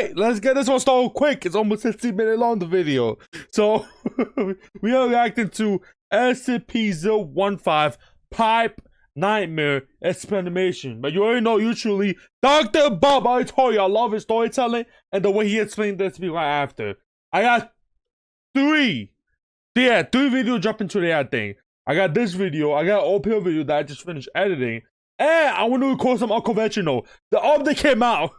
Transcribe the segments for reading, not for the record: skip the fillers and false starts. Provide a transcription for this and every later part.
right, let's get this one started quick. It's almost 15-minute long, the video. So, we are reacting to SCP-015 Pipe Nightmare Explanation. But you already know, usually, Dr. Bob, I told you, I love his storytelling and the way he explained this to me right after. I got three videos dropping today, I think. I got this video, I got an OPL video that I just finished editing, and I want to record some unconventional. The update came out,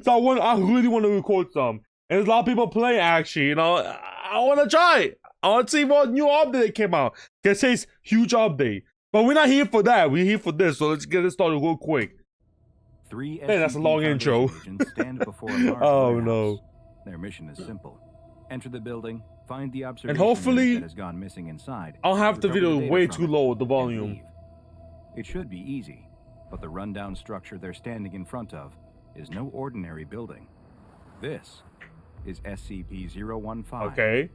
so I really want to record some. And there's a lot of people playing, actually, you know. I want to try it. I want to see what new update came out. It says huge update. But we're not here for that. We're here for this, so let's get it started real quick. Man, that's a long intro. Stand before a large oh no. Their mission is simple. Enter the building, find the observation and hopefully that has gone missing inside. I'll have the video way too low with the volume. It should be easy, but the rundown structure they're standing in front of is no ordinary building. This is SCP-015. Okay.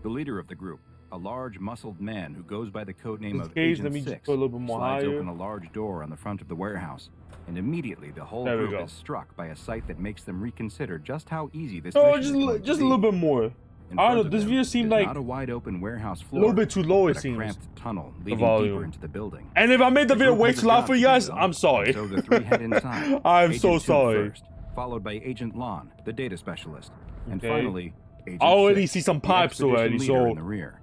The leader of the group, a large muscled man who goes by the codename of Let Agent me 6, just put a little bit more slides higher. open a large door on the front of the warehouse, and immediately the whole There we group go. is struck by a sight that makes them reconsider just how easy this No, mission is going to just a be. little bit more. In I don't front know, of this them video seemed is like not a wide open warehouse floor, a little bit too low, it but a seems. cramped tunnel leading volume. deeper into the building. And if I made the video way group too has a loud job for you to do, guys, though, I'm sorry. So the three head inside. I'm Agent so 2 sorry. First, followed by Agent Lon, the data specialist, and Okay. finally Agent I already 6, see some the pipes already, expedition leader so in the rear.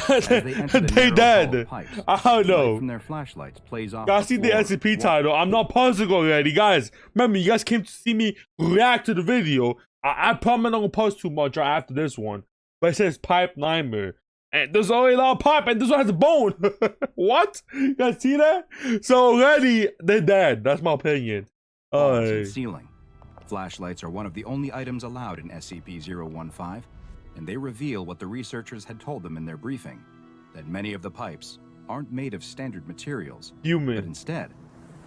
As they enter the they narrow hall dead. of pipes, I don't light know. from their flashlights plays off Guys, see the floor, SCP title. I'm not pausing already, guys. Remember, you guys came to see me react to the video. I probably not gonna post too much right after this one, but it says Pipe Nightmare, and there's already a lot of pipe, and this one has a bone. What? You guys see that? So already they're dead. That's my opinion. walls and ceiling. Flashlights are one of the only items allowed in SCP-015, and they reveal what the researchers had told them in their briefing, that many of the pipes aren't made of standard materials, but Human. instead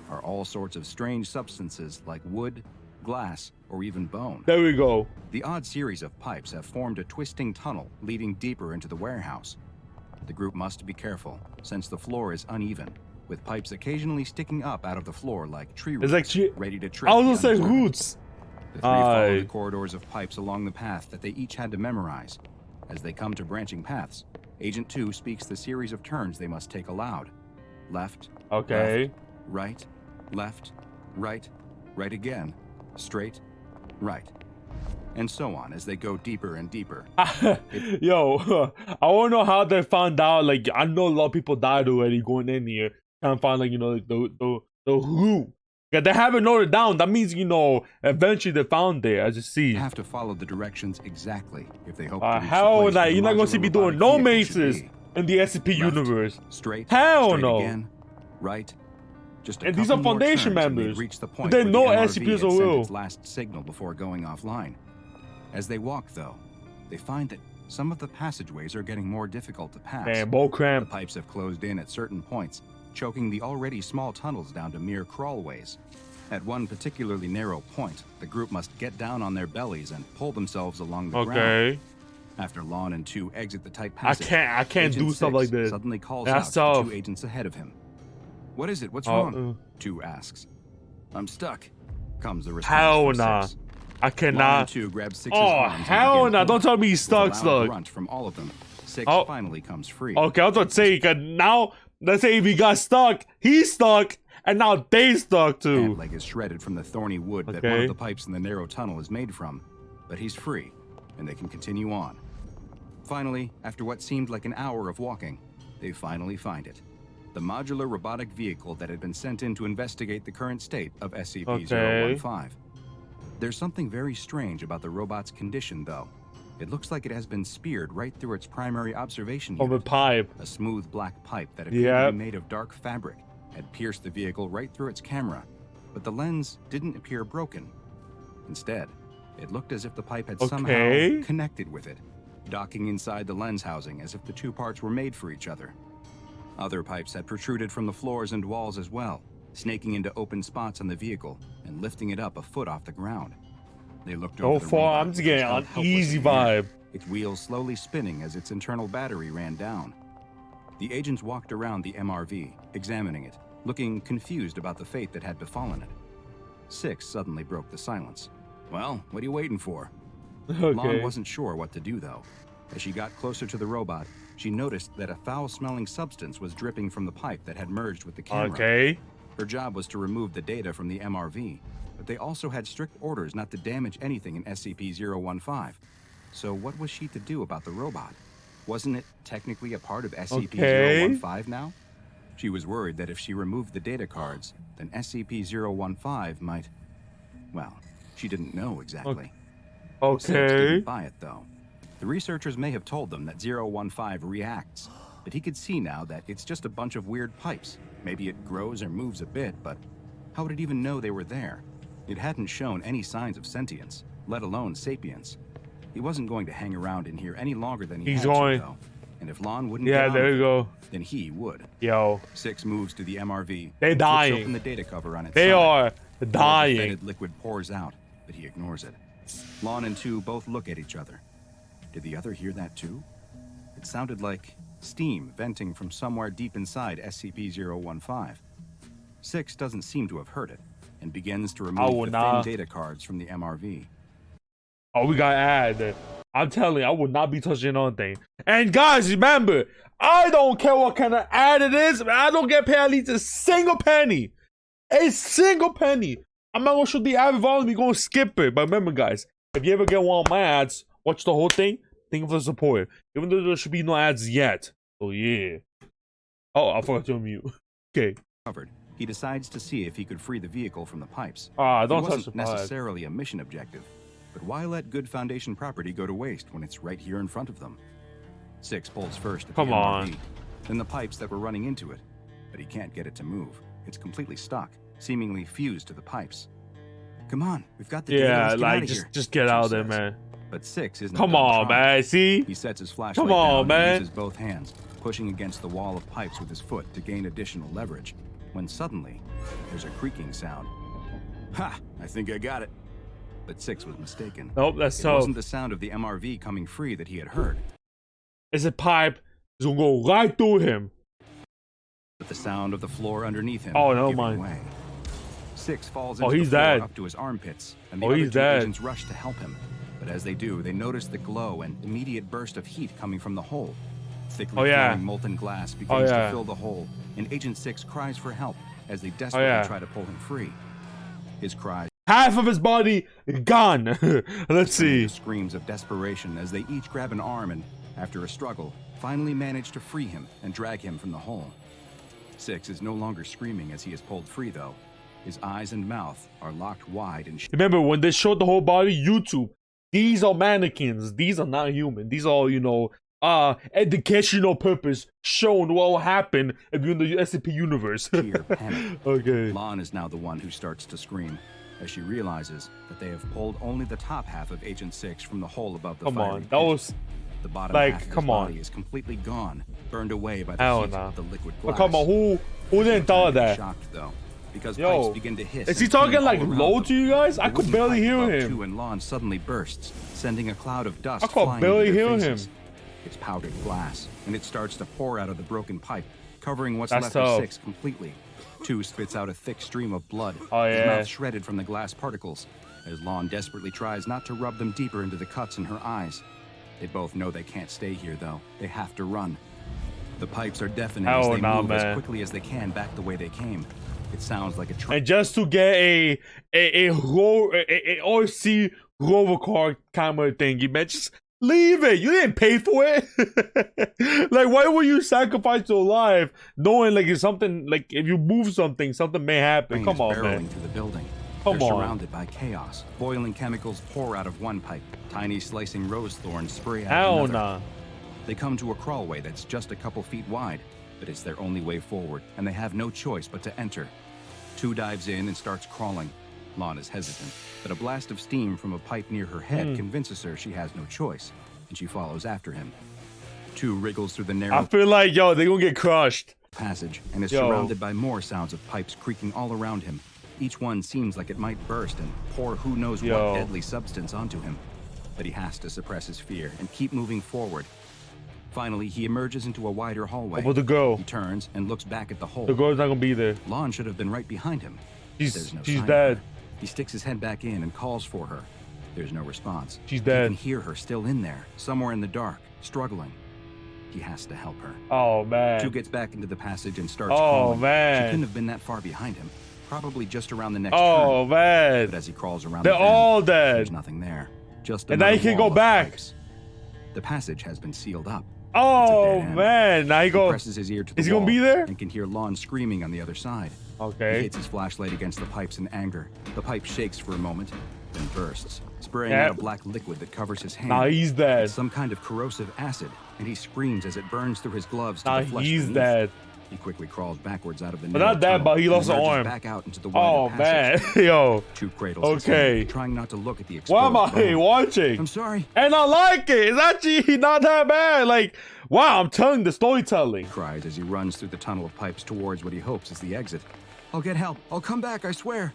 are all sorts of strange substances like wood, glass, or even bone. There we go. The odd series of pipes have formed a twisting tunnel leading deeper into the warehouse. The group must be careful, since the floor is uneven, with pipes occasionally sticking up out of the floor like tree roots, It's like ready to trip I was the gonna say unobservant. roots. The three follow the corridors of pipes along the path that they each had to memorize. As they come to branching paths, Agent 2 speaks the series of turns they must take aloud. Left, Okay. left, right, right, right again, straight, right. And so on as they go deeper and deeper. Yo, I wanna know how they found out. Like, I know a lot of people died already going in here. Trying to find, like, you know, like the root. Yeah, they haven't noted down. That means, you know, eventually they found it, as you see. Have to follow the directions exactly if they hope to reach the Hell place no, where the you're not gonna see modular me doing robotic no vehicle should mazes be. in the SCP Left, universe. Straight, Hell straight no. again, right. Just a And these couple are more Foundation turns and they'd members. reach the point They where know the MRV SCPs had are sent real. its last signal before going offline. As they walk, though, they find that some of the passageways are getting more difficult to pass. Man, bull The cramp. pipes have closed in at certain points, choking the already small tunnels down to mere crawlways. At one particularly narrow point, the group must get down on their bellies and pull themselves along the ground. Okay. After Lon and 2 exit the tight I passage, can't Agent do stuff 6 like this. suddenly calls That's out to tough. 2 agents ahead of him. What is it? What's wrong? 2 asks. I'm stuck, comes the response Hell from nah. 6. I Lon and cannot. 2 grab 6's Oh, arms and hell begin nah. Don't pulling. tell me he's With a stuck, loud stuck. grunt from all of them, 6 Oh. finally comes free. Okay, I was about to say, 'cause now, let's say if he got stuck, he's stuck, and now they stuck too. Leg is shredded from the thorny wood that one Okay. of the pipes in the narrow tunnel is made from, but he's free, and they can continue on. Finally, after what seemed like an hour of walking, they finally find it. The modular robotic vehicle that had been sent in to investigate the current state of SCP-015. There's something very strange about the robot's condition, though. It looks like it has been speared right through its primary observation From a unit. pipe. A smooth black pipe that appeared to Yep. be made of dark fabric had pierced the vehicle right through its camera, but the lens didn't appear broken. Instead, it looked as if the pipe had Okay. somehow connected with it, docking inside the lens housing as if the two parts were made for each other. Other pipes had protruded from the floors and walls as well, snaking into open spots on the vehicle and lifting it up a foot off the ground. They looked over So the far, robot, I'm just which getting was held an helpless easy in the air, vibe. its wheels slowly spinning as its internal battery ran down. The agents walked around the MRV, examining it, looking confused about the fate that had befallen it. 6 suddenly broke the silence. Well, what are you waiting for? Okay. Lon wasn't sure what to do, though. As she got closer to the robot, she noticed that a foul-smelling substance was dripping from the pipe that had merged with the camera. Okay. Her job was to remove the data from the MRV, but they also had strict orders not to damage anything in SCP-015. So what was she to do about the robot? Wasn't it technically a part of SCP-015 now? She was worried that if she removed the data cards, then SCP-015 might... Well, she didn't know exactly. Six didn't buy it, though. The researchers may have told them that 015 reacts, but he could see now that it's just a bunch of weird pipes. Maybe it grows or moves a bit, but how would it even know they were there? It hadn't shown any signs of sentience, let alone sapience. He wasn't going to hang around in here any longer than he had to, though. And if Lon wouldn't get on there you go. then he would. Yo. Six moves to the MRV. They're dying. Open the data cover on its They side. are The dying. fetid liquid pours out, but he ignores it. Lon and Two both look at each other. Did the other hear that too? It sounded like steam venting from somewhere deep inside SCP-015. Six doesn't seem to have heard it, and begins to remove the thin data cards from the MRV. Oh, we gotta add. I'm telling you, I would not be touching on thing. And guys, remember, I don't care what kind of ad it is. I don't get paid at least a single penny. A single penny. I'm not gonna show the ad volume. We're gonna skip it. But remember, guys, if you ever get one of my ads, watch the whole thing. Thank you for the support. Even though there should be no ads yet. Oh yeah. Oh, I forgot to unmute. Okay. Covered. He decides to see if he could free the vehicle from the pipes. Don't it touch wasn't the pipe. necessarily a mission objective, but why let good Foundation property go to waste when it's right here in front of them? Six pulls first at Come the MRV, on. then the pipes that were running into it, but he can't get it to move. It's completely stuck, seemingly fused to the pipes. Come on, we've got the data. Yeah, Let's get like out of here, just get out of there, says. man. But Six isn't. Come done on, trying. man. See? He sets his flashlight Come on, down man. and uses both hands, pushing against the wall of pipes with his foot to gain additional leverage. When suddenly, there's a creaking sound. Ha! I think I got it. But Six was mistaken. Nope, that's It tough. wasn't the sound of the MRV coming free that he had heard, It's a pipe. It's gonna go right through him. but the sound of the floor underneath him. Oh, no, giving mind. way. Six falls Oh, into he's the floor dead. up to his armpits, and the Oh, other he's two dead. agents rush to help him. But as they do, they notice the glow and immediate burst of heat coming from the hole. Thickly Oh, yeah. flowing molten glass begins yeah. to fill the hole, and Agent Six cries for help as they desperately yeah. try to pull him free. His cries Half of his body gone. Let's see. screams of desperation as they each grab an arm and, after a struggle, finally manage to free him and drag him from the hole. Six is no longer screaming as he is pulled free, though. His eyes and mouth are locked wide and Remember when they showed the whole body? YouTube. These are mannequins. These are not human. These are, educational purpose showing what will happen if you're in the SCP universe. sheer panic. Okay. Lon is now the one who starts to scream as she realizes that they have pulled only the top half of Agent Six from the hole above the Come fiery on. pit. That was The bottom like, half of come his on. body is completely gone, burned away by the Hell heat nah. of the liquid Well, glass. come on. Who didn't thought of that? Shocked though, because Yo, pipes begin to hiss. is he and talking steam like all around low them. to you guys? I The could wooden barely pipe hear above him. Two and Lon suddenly bursts, sending a cloud of dust I could flying barely into their hear faces. him. It's powdered glass, and it starts to pour out of the broken pipe, covering what's That's left tough. of Six completely. Two spits out a thick stream of blood, Oh, his yeah. mouth shredded from the glass particles, as Lon desperately tries not to rub them deeper into the cuts in her eyes. They both know they can't stay here, though. They have to run. The pipes are deafening as Oh, they nah, move man. as quickly as they can back the way they came. It sounds like a train. And just to get a OC rover car camera thingy, man, just leave it. You didn't pay for it. Like, why would you sacrifice your life knowing like if something, like if you move something, something may happen? Come on, barreling man. through the building. Come They're on. surrounded by chaos. Boiling chemicals pour out of one pipe. Tiny slicing rose thorns spray out Hell of another. nah. They come to a crawlway that's just a couple feet wide, but it's their only way forward, and they have no choice but to enter. Two dives in and starts crawling. Lon is hesitant, but a blast of steam from a pipe near her head convinces her she has no choice, and she follows after him. Two wriggles through the I narrow feel like, yo, they're gonna get crushed. passage and is Yo. surrounded by more sounds of pipes creaking all around him. Each one seems like it might burst and pour who knows Yo. what deadly substance onto him. But he has to suppress his fear and keep moving forward. Finally, he emerges into a wider hallway. What about the girl? He turns and looks back at the hole. The girl's not gonna be there. Lon should have been right behind him. She's There's no she's sign of dead. her. He sticks his head back in and calls for her, There's no response. She's He dead. can hear her still in there, somewhere in the dark, struggling. He has to help her. Oh man. Chu gets back into the passage and starts Oh crawling. She man. couldn't have been that far behind him. Probably just around the next Oh turn. man. But as he crawls around They're the bend, all dead. there's nothing there. Just And now he another can wall go of back. pipes. The passage has been sealed up. Oh end. man. Now he He goes. presses his ear to the Is he gonna wall be there? and can hear Lon screaming on the other side. He Okay. hits his flashlight against the pipes in anger. The pipe shakes for a moment, then bursts, spraying Yep. out a black liquid that covers his hand. Now he's dead. It's some kind of corrosive acid, and he screams as it burns through his gloves to Now the flesh he's beneath. dead. He quickly crawls backwards out of the But narrow not dead, tunnel but he and lost an emerges arm. back out into the Oh wider passage. man. Yo. Chu cradles his Okay. hand, trying not to look at the Why exposed am I bone. watching? I'm sorry. And I like it. It's actually not that bad. Like, wow, I'm telling the storytelling. He cries as he runs through the tunnel of pipes towards what he hopes is the exit. I'll get help. I'll come back, I swear.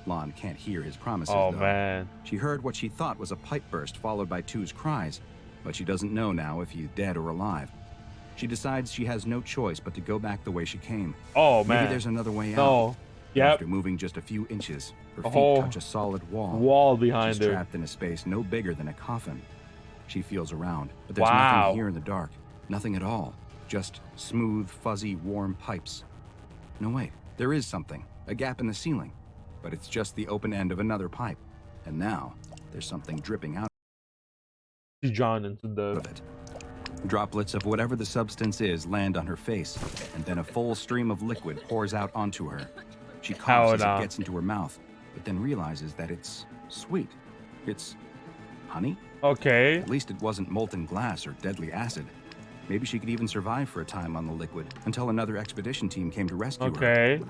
Lon can't hear his promises, Oh though. man. She heard what she thought was a pipe burst followed by Tu's cries, but she doesn't know now if he's dead or alive. She decides she has no choice but to go back the way she came. Oh Maybe man. there's another way out. No. Yep. After moving just a few inches, her A feet whole touch a solid wall. Wall behind She's her. trapped in a space no bigger than a coffin. She feels around, but there's Wow. nothing here in the dark. Nothing at all. Just smooth, fuzzy, warm pipes. No, wait. There is something. A gap in the ceiling. But it's just the open end of another pipe. And now, there's something dripping out She's drawn into the. of it. Droplets of whatever the substance is land on her face, and then a full stream of liquid pours out onto her. She coughs as no. it gets into her mouth, but then realizes that it's sweet. It's honey? Okay. At least it wasn't molten glass or deadly acid. Maybe she could even survive for a time on the liquid until another expedition team came to rescue her. Okay.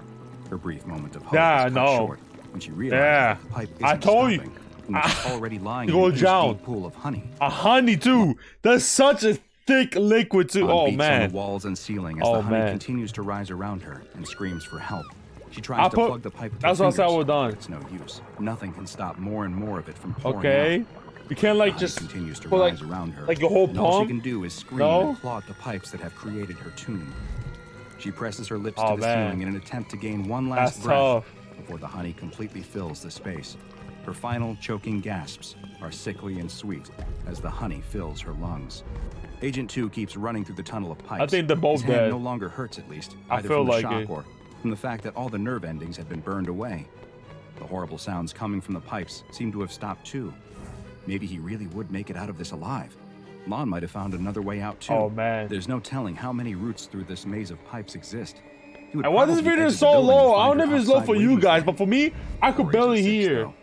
Her brief moment of hope Yeah, was cut no. short when she realized Yeah. that the pipe isn't I told you. stopping, and that she's already lying You in go an down. inch-deep pool of honey. A honey too. That's such a thick liquid too. Lon Oh beats on man. the walls and ceiling as Oh, the honey man. continues to rise around her and screams for help. She tries I'll to put- plug the pipe with That's her what I said I fingers. would've done. It's no use. Nothing can stop more and more of it from pouring Okay. out. You can't like The honey just continues to put rise like around her. like your whole and all she palm. can do is scream No? and claw at the pipes that have created her tomb. She presses her lips Oh, to the man. ceiling in an attempt to gain one last That's breath tough. before the honey completely fills the space. Her final choking gasps are sickly and sweet as the honey fills her lungs. Agent 2 keeps running through the tunnel of pipes. I think they're both His hand dead. no longer hurts, at least, I either feel from the like shock it. or from the fact that all the nerve endings had been burned away. The horrible sounds coming from the pipes seem to have stopped too. Maybe he really would make it out of this alive. Lon might have found another way out too. Oh man. There's no telling how many routes through this maze of pipes exist. He would And why this probably video is exit the so building and low? I find don't know her if it's low outside for you waiting guys, him. but for me, I could Or barely Agent 6, hear. though.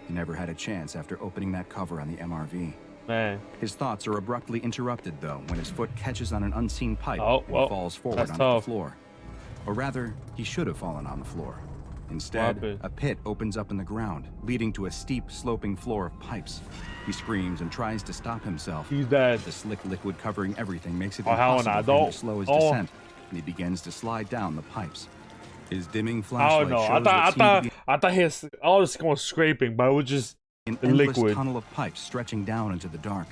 He never had a chance after opening that cover on the MRV. Man. His thoughts are abruptly interrupted, though, when his foot catches on an unseen pipe Oh, and well, falls forward that's onto tough. the floor. Or rather, he should have fallen on the floor. Instead, happened? a pit opens up in the ground, leading to a steep, sloping floor of pipes. He screams and tries to stop himself. He's dead. The slick liquid covering everything makes it Oh, hell impossible no, for him don't. to slow his Oh. descent, and he begins to slide down the pipes. His dimming I flashlight don't know. shows what seemed to be I thought his all this going scraping, but it was just an the endless liquid. tunnel of pipes stretching down into the dark.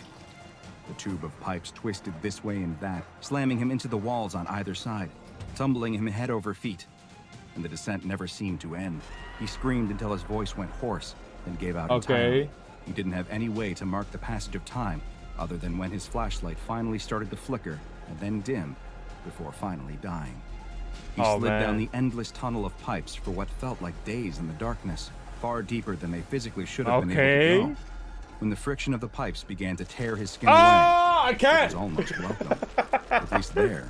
The tube of pipes twisted this way and that, slamming him into the walls on either side, tumbling him head over feet. And the descent never seemed to end. He screamed until his voice went hoarse, then gave out entirely. Okay. He didn't have any way to mark the passage of time, other than when his flashlight finally started to flicker and then dim, before finally dying. He Oh, slid down man. the endless tunnel of pipes for what felt like days in the darkness, far deeper than they physically should have been able Okay. to go. When the friction of the pipes began to tear his skin Oh, away, I it was can't. almost welcome. At least there.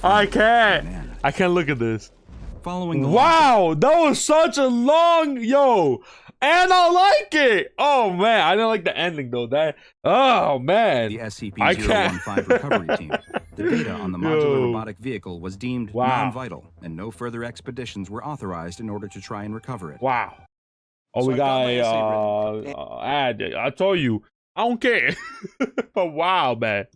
I can't. Man. I can't look at this. Following the Wow, that was such a long and I like it. Oh man, I didn't like the ending though. Oh man, the I can't. SCP-015 recovery team, the data on the modular Yo. robotic vehicle was deemed Wow. non-vital, and no further expeditions were authorized in order to try and recover it. Wow. Oh, So we I got got my a essay ad. I told you, I don't care. But wow, man.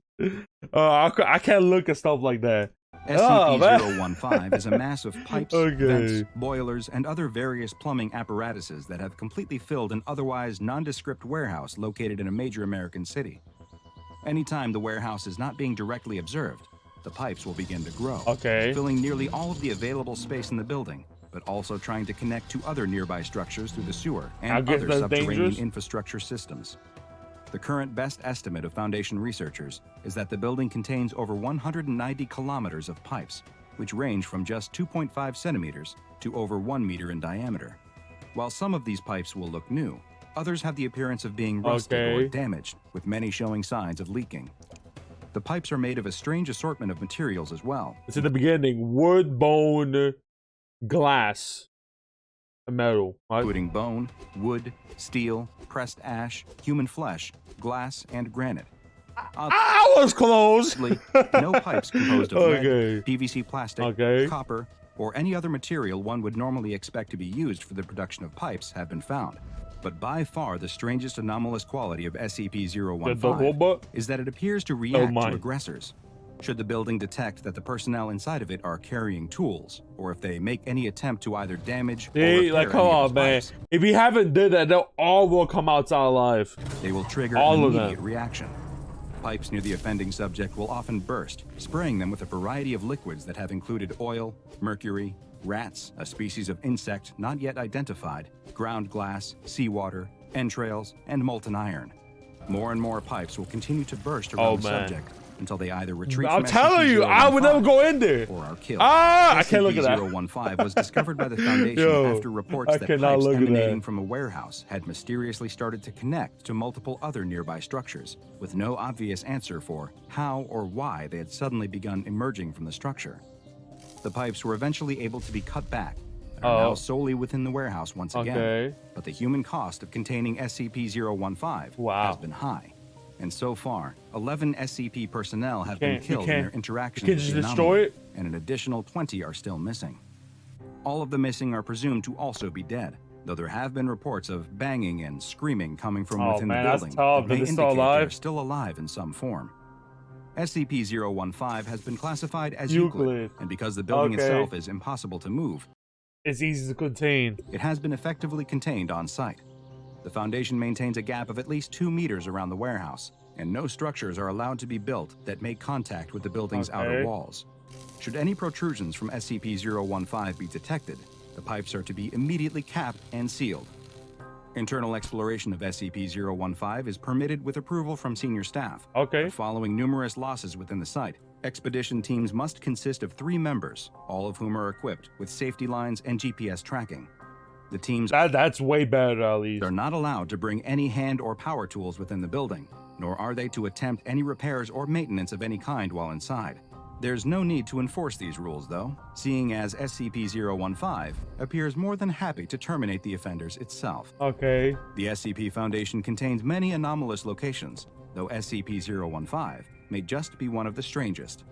I can't look at stuff like that. Oh, man. SCP-015 is a mass of pipes, Okay. vents, boilers, and other various plumbing apparatuses that have completely filled an otherwise nondescript warehouse located in a major American city. Anytime the warehouse is not being directly observed, the pipes will begin to grow, Okay. filling nearly all of the available space in the building, but also trying to connect to other nearby structures through the sewer I and guess other that's subterranean dangerous. infrastructure systems. The current best estimate of Foundation researchers is that the building contains over 190 kilometers of pipes, which range from just 2.5 centimeters to over 1 meter in diameter. While some of these pipes will look new, others have the appearance of being rusted or Okay. damaged, with many showing signs of leaking. The pipes are made of a strange assortment of materials as well. It's in the beginning. Wood, bone, glass, and metal. Right? Including bone, wood, steel, pressed ash, human flesh, glass, and granite. I was close. Oddly, no pipes composed of Okay. lead, PVC plastic, Okay. copper, or any other material one would normally expect to be used for the production of pipes have been found. But by far the strangest anomalous quality of The SCP-015 robot. is that it appears to react my. to aggressors. Should the building detect that the personnel inside of it are carrying tools, or if they make any attempt to either damage or Hey, repair like, come any of on, its man. pipes, If you haven't did that, they'll all will come outside alive. they will trigger All an of them. immediate reaction. Pipes near the offending subject will often burst, spraying them with a variety of liquids that have included oil, mercury, rats, a species of insect not yet identified, ground glass, seawater, entrails, and molten iron. More and more pipes will continue to burst around the man. subject until they either retreat I'm from telling you, I would never SCP-015 go in there. or are killed. I can't look at that. SCP-015 was discovered by the Foundation Yo, after reports I that cannot pipes look at emanating that. from a warehouse had mysteriously started to connect to multiple other nearby structures, with no obvious answer for how or why they had suddenly begun emerging from the structure. The pipes were eventually able to be cut back and are now solely within the warehouse once again. Okay. But the human cost of containing SCP-015 Wow. has been high. And so far, 11 SCP personnel have been You killed in can't- their interactions you can't with just the destroy anomaly, it? and an additional 20 are still missing. All of the missing are presumed to also be dead, though there have been reports of banging and screaming coming from Oh, within man, the that's building tough. that But may they're still indicate alive? they're still alive in some form. SCP-015 has been classified as Euclid. Euclid, and because the building Okay. itself is impossible to move, It's easy to contain. it has been effectively contained on site. The Foundation maintains a gap of at least 2 meters around the warehouse, and no structures are allowed to be built that make contact with the building's outer Okay. walls. Should any protrusions from SCP-015 be detected, the pipes are to be immediately capped and sealed. Internal exploration of SCP-015 is permitted with approval from senior staff. Okay. But following numerous losses within the site, expedition teams must consist of 3 members, all of whom are equipped with safety lines and GPS tracking. The teams That's way better, at least. are not allowed to bring any hand or power tools within the building, nor are they to attempt any repairs or maintenance of any kind while inside. There's no need to enforce these rules, though, seeing as SCP-015 appears more than happy to terminate the offenders itself. Okay. The SCP Foundation contains many anomalous locations, though SCP-015 may just be one of the strangest.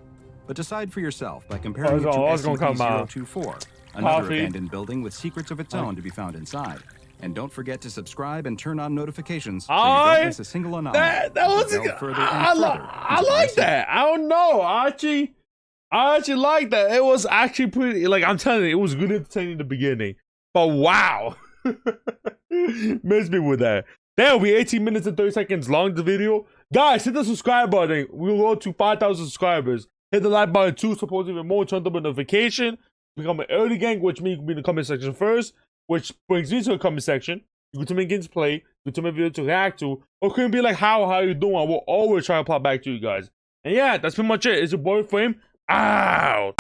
But decide for yourself by comparing it to what's gonna come out? SCP-024, another Coffee. abandoned building with secrets of its own to be found inside. And don't forget to subscribe and turn on notifications so you don't miss a single anomaly. That as we was delve good. further and I further like into the that. I don't know. I actually like that. It was actually pretty. Like, I'm telling you, it was good entertaining in the beginning. But wow, missed me with that. That'll be 18 minutes and 30 seconds long. The video, guys, hit the subscribe button. We'll go to 5,000 subscribers. Hit the like button too. Support even more. Turn on the notification. Become an early gang, which means you can be in the comment section first. Which brings me to the comment section. You go to my games play. You go to my video to react to. Or can be like, how you doing? I will always try to pop back to you guys. And yeah, that's pretty much it. It's your boy Frame out.